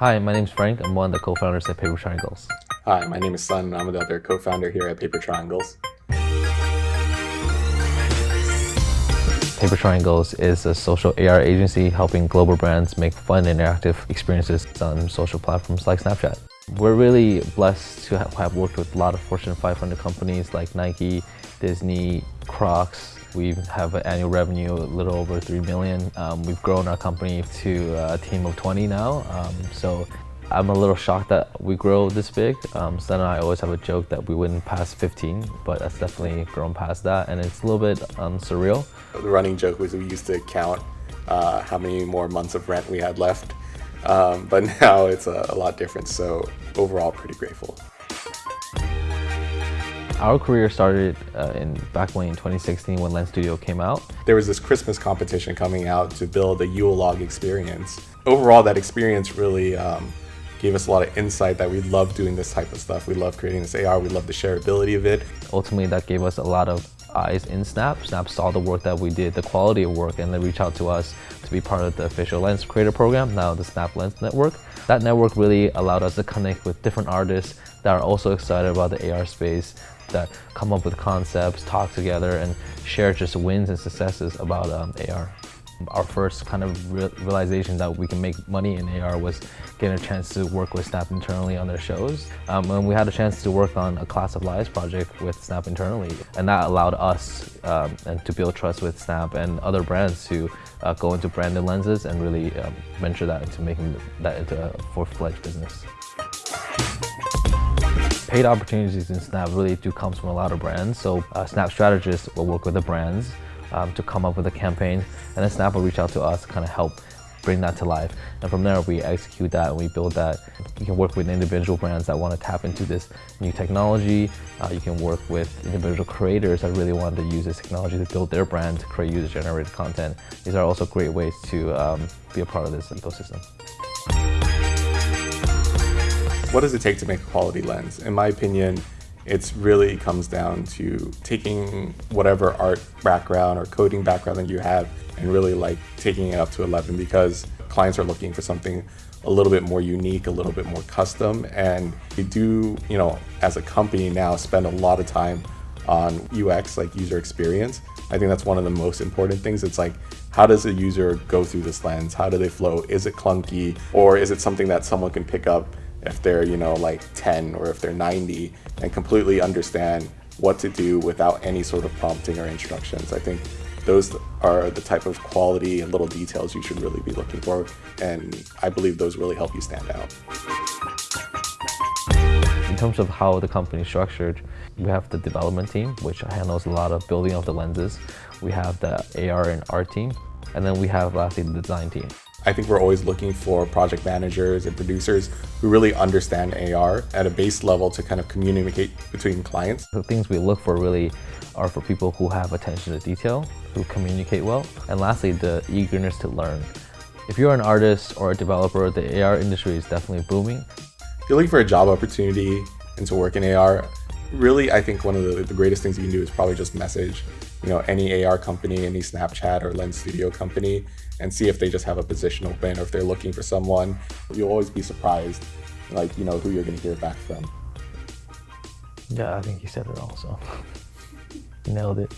Hi, my name's Frank. I'm one of the co-founders at Paper Triangles. Hi, my name is Sun. I'm another co-founder here at Paper Triangles. Paper Triangles is a social AR agency helping global brands make fun and interactive experiences on social platforms like Snapchat. We're really blessed to have worked with a lot of Fortune 500 companies like Nike, Disney, Crocs. We have an annual revenue a little over 3 million. We've grown our company to a team of 20 now. So I'm a little shocked that we grow this big. Stan and I always have a joke that we wouldn't pass 15, but that's definitely grown past that, and it's a little bit surreal. The running joke was we used to count how many more months of rent we had left, but now it's a lot different, so overall pretty grateful. Our career started back in 2016 when Lens Studio came out. There was this Christmas competition coming out to build a Yule log experience. Overall, that experience really gave us a lot of insight that we love doing this type of stuff. We love creating this AR, we love the shareability of it. Ultimately, that gave us a lot of eyes in Snap. Snap saw the work that we did, the quality of work, and they reached out to us to be part of the official Lens Creator Program, now the Snap Lens Network. That network really allowed us to connect with different artists that are also excited about the AR space, that come up with concepts, talk together, and share just wins and successes about AR. Our first kind of realization that we can make money in AR was getting a chance to work with Snap internally on their shows. And we had a chance to work on a Class of Lives project with Snap internally. And that allowed us and to build trust with Snap and other brands to go into branded lenses and really venture that into making that into a full-fledged business. Paid opportunities in Snap really do come from a lot of brands. So Snap strategists will work with the brands to come up with a campaign, and then Snap will reach out to us to kind of help bring that to life. And from there, we execute that and we build that. You can work with individual brands that want to tap into this new technology. You can work with individual creators that really want to use this technology to build their brand, to create user-generated content. These are also great ways to be a part of this ecosystem. What does it take to make a quality lens? In my opinion, it really comes down to taking whatever art background or coding background that you have and really like taking it up to 11, because clients are looking for something a little bit more unique, a little bit more custom. And we do, as a company now spend a lot of time on UX, like user experience. I think that's one of the most important things. It's like, how does a user go through this lens? How do they flow? Is it clunky, or is it something that someone can pick up if they're, like 10 or if they're 90 and completely understand what to do without any sort of prompting or instructions? I think those are the type of quality and little details you should really be looking for. And I believe those really help you stand out. In terms of how the company is structured, we have the development team, which handles a lot of building of the lenses. We have the AR and art team, and then we have lastly the design team. I think we're always looking for project managers and producers who really understand AR at a base level to kind of communicate between clients. The things we look for really are for people who have attention to detail, who communicate well, and lastly, the eagerness to learn. If you're an artist or a developer, the AR industry is definitely booming. If you're looking for a job opportunity and to work in AR, really, I think one of the greatest things you can do is probably just message any AR company, any Snapchat or Lens Studio company, and see if they just have a position open or if they're looking for someone. You'll always be surprised, who you're going to hear back from. Yeah, I think you said it all, so nailed it.